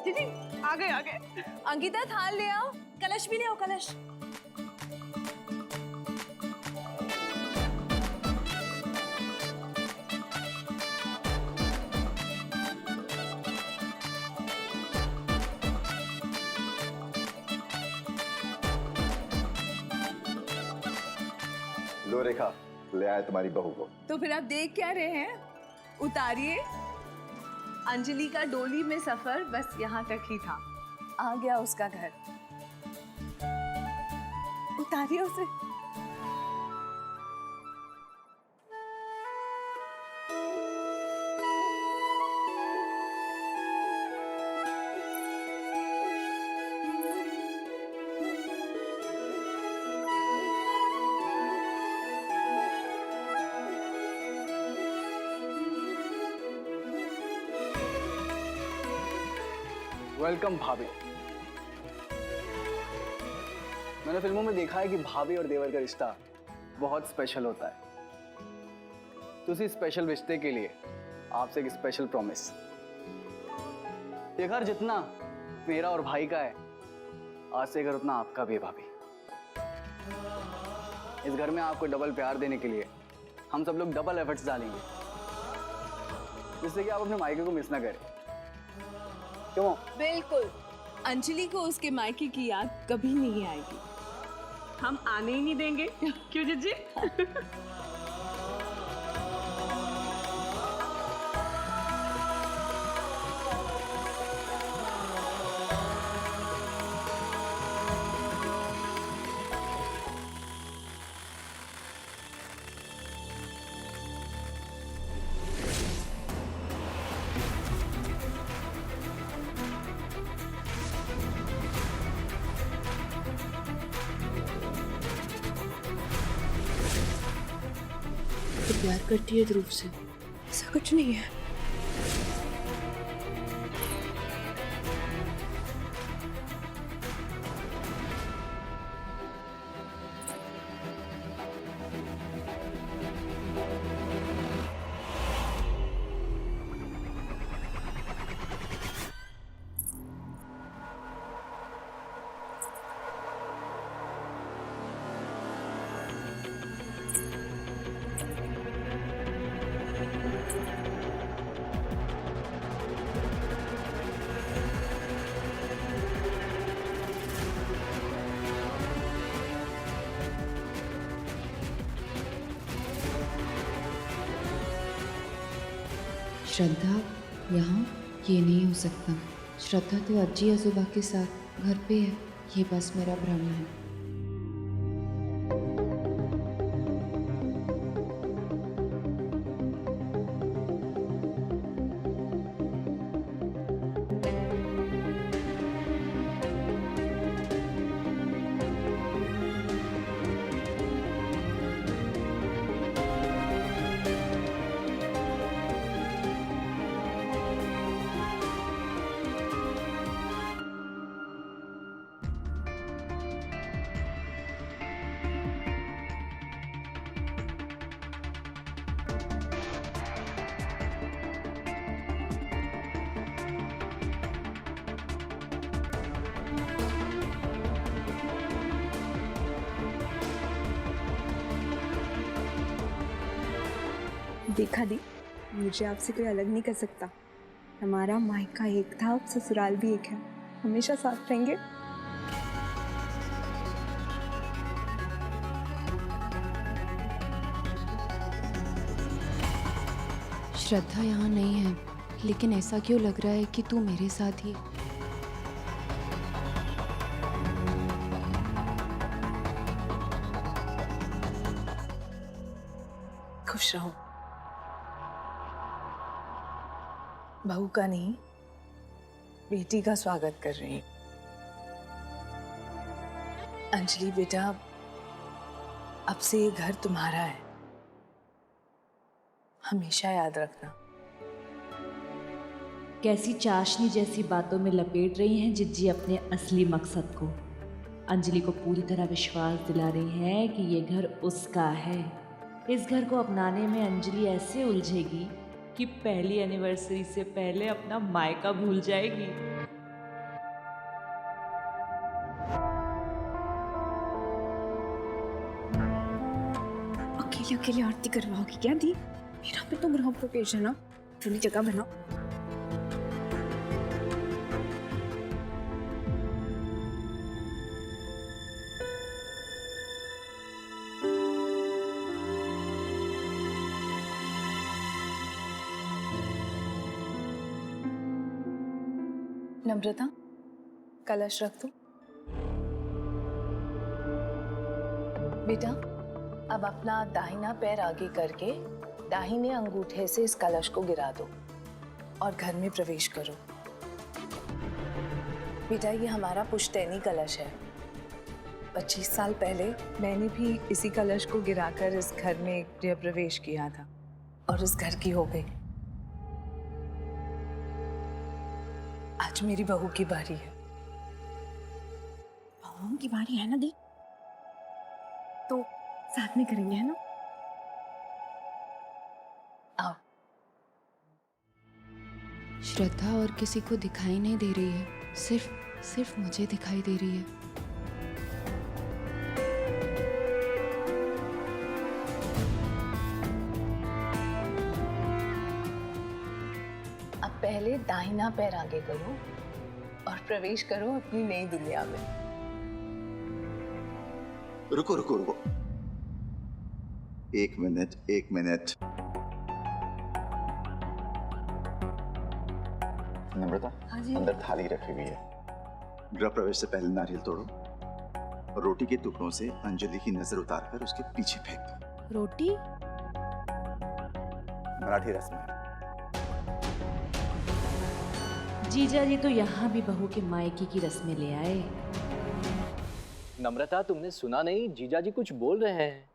जी आ गए। अंकिता थाल ले आओ, कलश भी ले आओ, कलश। लो रेखा, ले आए तुम्हारी बहू को। तो फिर आप देख क्या रहे हैं? उतारिए। अंजलि का डोली में सफर बस यहाँ तक ही था, आ गया उसका घर। उतारिए उसे। वेलकम भाभी। मैंने फिल्मों में देखा है कि भाभी और देवर का रिश्ता बहुत स्पेशल होता है। तो इसी स्पेशल रिश्ते के लिए आपसे एक स्पेशल प्रॉमिस। ये घर जितना मेरा और भाई का है, आज से घर उतना आपका भी है भाभी। इस घर में आपको डबल प्यार देने के लिए हम सब लोग डबल एफर्ट्स डालेंगे, जिससे कि आप अपने मायके को मिस ना करें। क्यों? बिल्कुल, अंजलि को उसके मायके की याद कभी नहीं आएगी। हम आने ही नहीं देंगे। क्यों जिज्जी? तो प्यार करती है ध्रुव से? ऐसा कुछ नहीं है। श्रद्धा यहाँ? ये नहीं हो सकता। श्रद्धा तो अज्जी अजूबा के साथ घर पे है। ये बस मेरा भ्रम है। देखा दी, मुझे आपसे कोई अलग नहीं कर सकता। हमारा मायका एक था, अब ससुराल भी एक है। हमेशा साथ रहेंगे। श्रद्धा यहाँ नहीं है, लेकिन ऐसा क्यों लग रहा है कि तू मेरे साथ ही? खुश रहो। बहू का नहीं, बेटी का स्वागत कर रही हूँ। अंजलि बेटा, अब से ये घर तुम्हारा है, हमेशा याद रखना। कैसी चाशनी जैसी बातों में लपेट रही हैं जिज्जी अपने असली मकसद को। अंजलि को पूरी तरह विश्वास दिला रही है कि ये घर उसका है। इस घर को अपनाने में अंजलि ऐसे उलझेगी कि पहली एनिवर्सरी से पहले अपना मायका भूल जाएगी। अकेले अकेले आरती करवाओगी क्या दी? मेरा भी तो गृह प्रवेश है ना, थोड़ी जगह बनाओ। नम्रता, कलश रख दो। बेटा, अब अपना दाहिना पैर आगे करके दाहिने अंगूठे से इस कलश को गिरा दो और घर में प्रवेश करो। बेटा, ये हमारा पुश्तैनी कलश है। 25 साल पहले मैंने भी इसी कलश को गिराकर इस घर में गृह प्रवेश किया था और इस घर की हो गई। आज मेरी बहू की बारी है। बहू की बारी है ना दी, तो साथ में करेंगे, है ना? आओ। श्रद्धा और किसी को दिखाई नहीं दे रही है, सिर्फ मुझे दिखाई दे रही है। अब पहले दाहिना पैर आगे करो और प्रवेश करो अपनी नई दुनिया में। रुको रुको रुको, एक मिनट। नम्रता, हाँ जी। अंदर थाली रखी हुई है। गृह प्रवेश से पहले नारियल तोड़ो और रोटी के टुकड़ों से अंजलि की नजर उतारकर उसके पीछे फेंक दो। रोटी? मराठी रस्म है। जीजा जी तो यहाँ भी बहू के मायके की रस्में ले आए। नम्रता, तुमने सुना नहीं? जीजा जी कुछ बोल रहे हैं।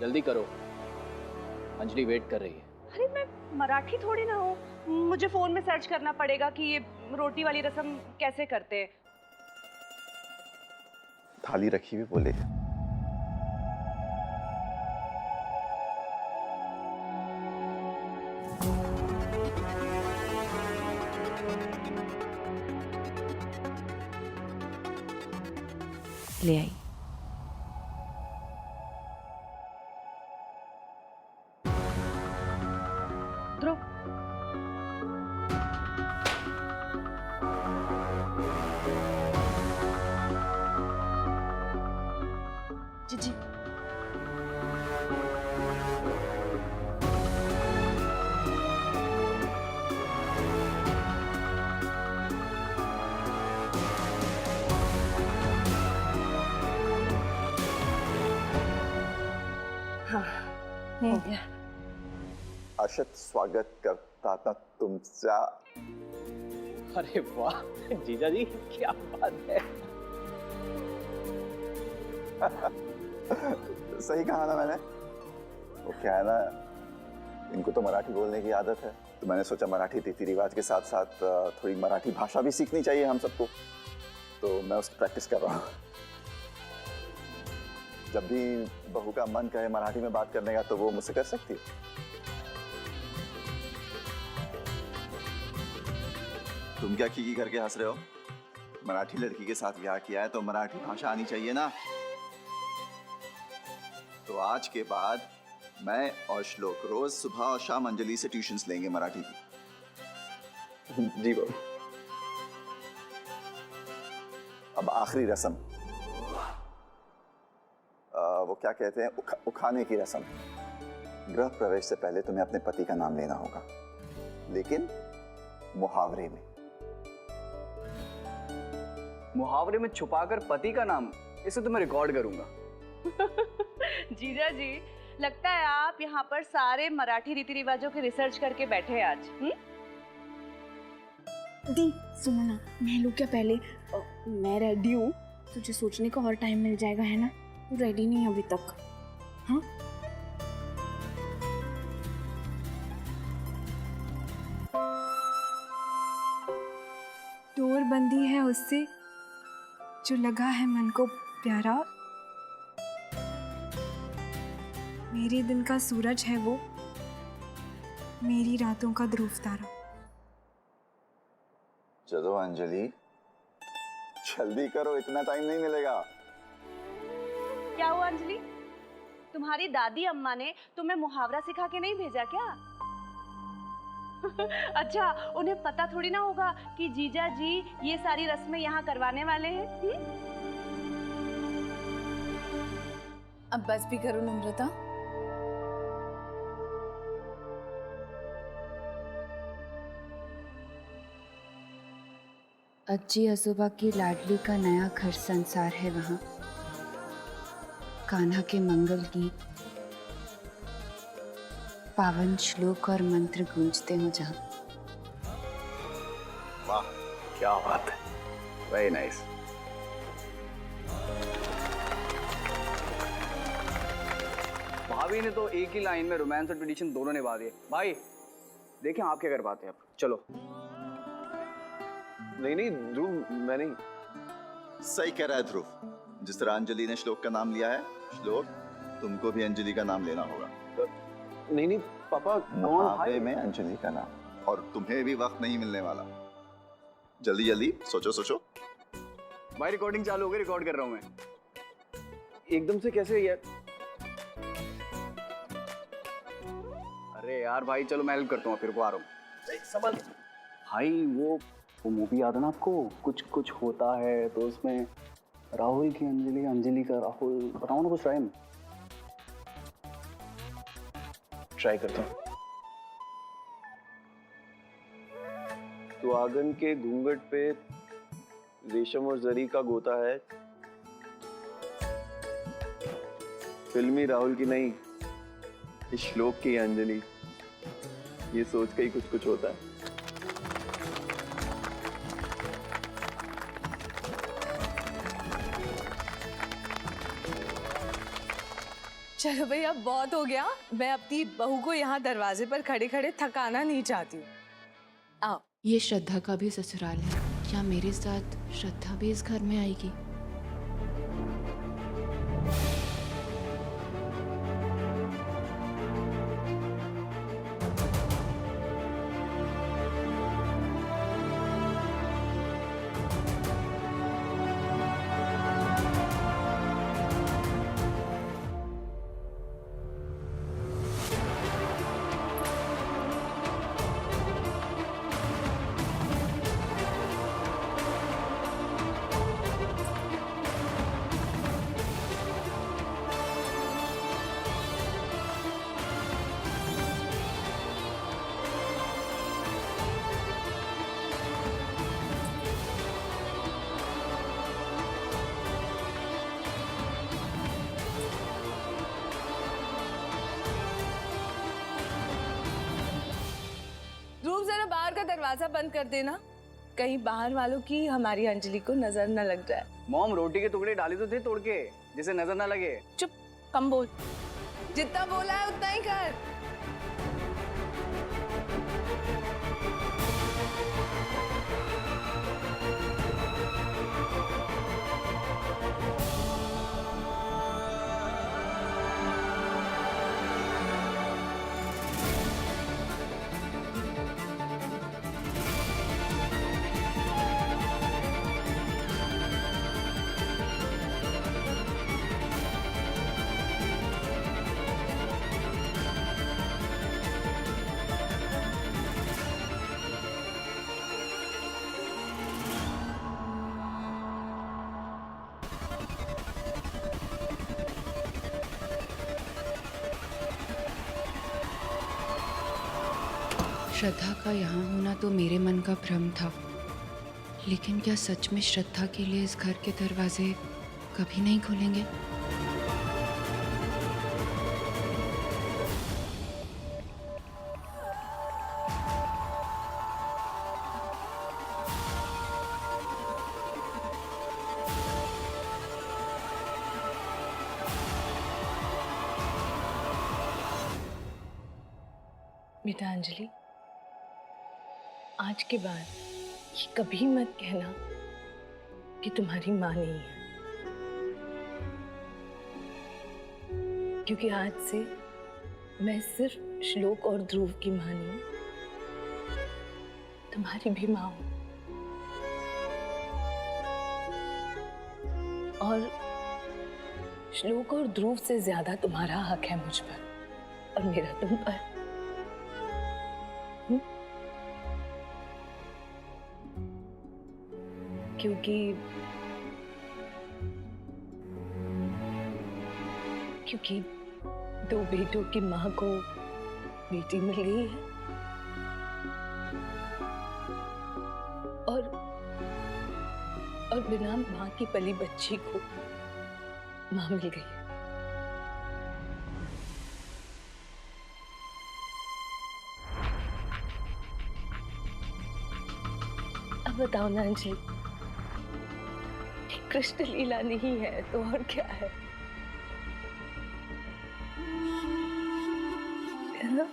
जल्दी करो, अंजलि वेट कर रही है। अरे मैं मराठी थोड़ी ना हूँ, मुझे फोन में सर्च करना पड़ेगा कि ये रोटी वाली रस्म कैसे करते हैं। थाली रखी हुई बोले। ले आई। ध्रुव, जीजी, हो गया। अशत स्वागत करता था तुमचा। अरे वाह जीजा जी, क्या बात है। सही कहा ना मैंने? वो क्या है ना, इनको तो मराठी बोलने की आदत है, तो मैंने सोचा मराठी रीति रिवाज के साथ साथ थोड़ी मराठी भाषा भी सीखनी चाहिए हम सबको, तो मैं उसकी प्रैक्टिस कर रहा हूँ। जब भी बहू का मन कहे मराठी में बात करने का तो वो मुझसे कर सकती है। तुम क्या खीखी करके हंस रहे हो? मराठी लड़की के साथ ब्याह किया है तो मराठी भाषा आनी चाहिए ना। तो आज के बाद मैं और श्लोक रोज सुबह और शाम अंजलि से ट्यूशंस लेंगे मराठी की। जी बाबू। अब आखिरी रस्म, वो क्या कहते हैं, उखाने की रस्म। गृह प्रवेश से पहले तुम्हें अपने पति का नाम लेना होगा, लेकिन मुहावरे में। मुहावरे में छुपाकर पति का नाम, इसे तो मैं रिकॉर्ड करूंगा। जीजा जी, लगता है आप यहाँ पर सारे मराठी रीति रिवाजों की रिसर्च करके बैठे हैं आज। दी सुनो ना, मैं लूँ क्या पहले? मैं रेडी हूँ, तुझे सोचने का और टाइम मिल जाएगा, है ना? तू रेडी नहीं अभी तक? हाँ, डोर बंदी है उससे जो लगा है मन को प्यारा। मेरे दिन का सूरज है वो, मेरी रातों का ध्रुव तारा। चलो अंजलि, जल्दी करो, इतना टाइम नहीं मिलेगा। क्या हुआ अंजलि? तुम्हारी दादी अम्मा ने तुम्हें मुहावरा सिखा के नहीं भेजा क्या? अच्छा, उन्हें पता थोड़ी ना होगा कि जीजा जी ये सारी रस्में यहाँ करवाने वाले हैं। अब बस भी करो नम्रता। अज्जी अजूबा की लाडली का नया घर संसार है वहाँ। कान्हा के मंगल गीत, पावन श्लोक और मंत्र गूंजते हो जहाँ। वाह, क्या बात है, वेरी नाइस। भाभी ने तो एक ही लाइन में रोमांस और ट्रेडिशन दोनों निभा दिए। भाई देखें आप क्या कर पाते हैं। अब चलो। नहीं ध्रुव, मैं नहीं। सही कह रहा है ध्रुव, जिस तरह अंजलि ने श्लोक का नाम लिया है, श्लोक तुमको भी अंजलि का नाम लेना होगा। नहीं पापा, मुहावरे में अंजलि का नाम, और तुम्हें भी वक्त नहीं मिलने वाला। जल्दी जल्दी सोचो। भाई रिकॉर्डिंग चालू हो गई, रिकॉर्ड कर रहा हूँ मैं। एकदम से कैसे यार? अरे यार भाई चलो मैं हेल्प करता हूँ, फिर को आ रहा हूँ। संभल भाई। वो मूवी याद है ना आपको, कुछ होता है, तो उसमें राहुल की अंजलि, अंजलि का राहुल, बताओ ना कुछ राइम। ट्राई करता हूँ। सुहागन के घूंघट पे रेशम और जरी का गोता है, फिल्मी राहुल की नहीं, इस श्लोक की अंजलि। ये सोच के ही कुछ होता है। चलो भाई, अब बहुत हो गया। मैं अपनी बहू को यहाँ दरवाजे पर खड़े खड़े थकाना नहीं चाहती हूँ। आओ। ये श्रद्धा का भी ससुराल है। क्या मेरे साथ श्रद्धा भी इस घर में आएगी? बाहर का दरवाजा बंद कर देना, कहीं बाहर वालों की हमारी अंजलि को नजर न लग जाए। मॉम रोटी के टुकड़े डाले तो थे तोड़ के, जिसे नजर ना लगे। चुप, कम बोल। जितना बोला है उतना ही कर। श्रद्धा का यहाँ होना तो मेरे मन का भ्रम था, लेकिन क्या सच में श्रद्धा के लिए इस घर के दरवाजे कभी नहीं खुलेंगे? बेटा अंजलि, आज के बाद ये कभी मत कहना कि तुम्हारी माँ नहीं है, क्योंकि आज से मैं सिर्फ श्लोक और ध्रुव की माँ नहीं हूँ, तुम्हारी भी माँ हूँ। और श्लोक और ध्रुव से ज्यादा तुम्हारा हक है मुझ पर और मेरा तुम पर। क्योंकि दो बेटों की माँ को बेटी मिल गई है और बिना माँ की पली बच्ची को माँ मिल गई है। अब बताओ ना अंजलि, कृष्ण लीला नहीं है तो और क्या है ना?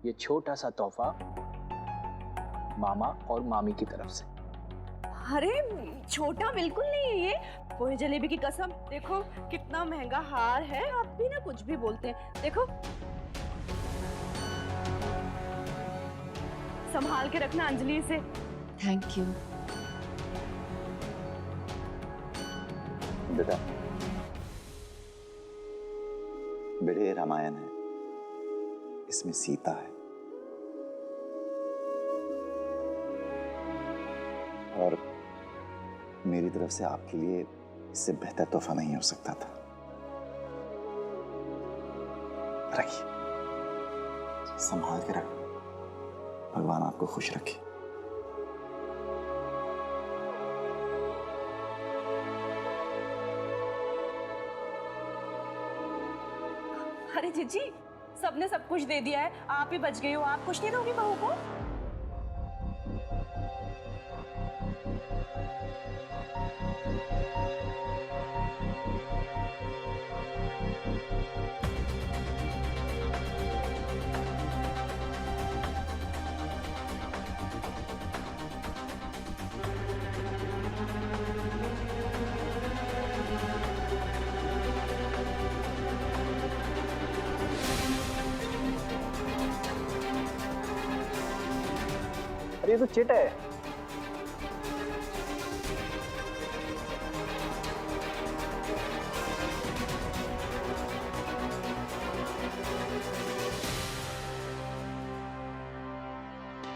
ये छोटा सा तोहफा मामा और मामी की तरफ से। अरे छोटा बिल्कुल नहीं है ये, पोहे जलेबी की कसम। देखो कितना महंगा हार है, आप भी ना कुछ भी बोलते हैं। देखो संभाल के रखना अंजलि से। Thank you. बेटा, बेटे ये रामायण है, इसमें सीता है और मेरी तरफ से आपके लिए इससे बेहतर तोहफा नहीं हो सकता था। रखिए, संभाल के रख। भगवान आपको खुश रखे। अरे जीजी, सबने सब कुछ दे दिया है, आप ही बच गई हो। आप कुछ नहीं दोगी बहू को? अरे ये तो चिट है।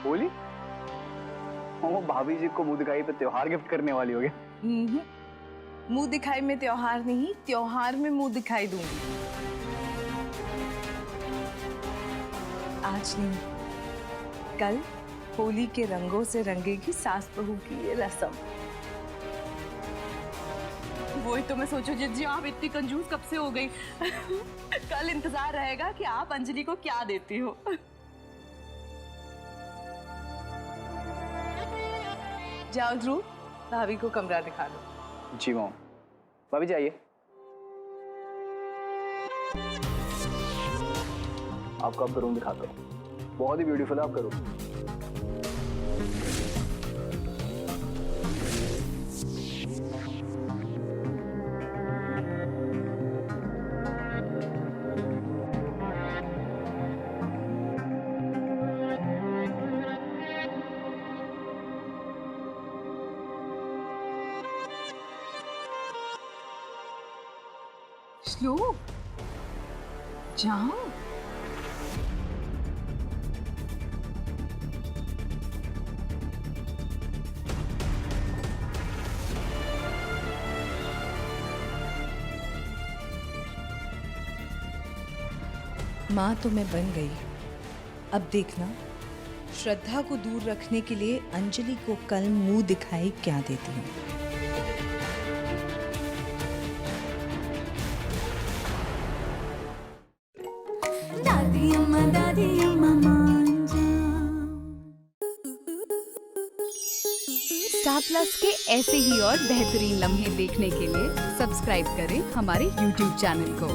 होली? वो भाभी जी को मुंह दिखाई पे त्योहार गिफ्ट करने वाली होगी। मुंह दिखाई में त्योहार नहीं, त्योहार में मुंह दिखाई दूंगी। आज नहीं, कल होली के रंगों से रंगेगी सास बहू की ये रस्म। वही तो मैं सोचू जीजी, आप इतनी कंजूस कब से हो गई? कल इंतजार रहेगा कि आप अंजलि को क्या देती हो। जाओ ध्रुव, भाभी को कमरा दिखा दो। जी मॉम। भाभी जी आइए। आपको आपका रूम दिखाता हूँ, बहुत ही ब्यूटीफुल है आपका रूम। श्लोक, जाओ। माँ तो मैं बन गई, अब देखना श्रद्धा को दूर रखने के लिए अंजलि को कल मुंह दिखाई क्या देती हूँ। स्टार प्लस के ऐसे ही और बेहतरीन लम्हे देखने के लिए सब्सक्राइब करें हमारे YouTube चैनल को।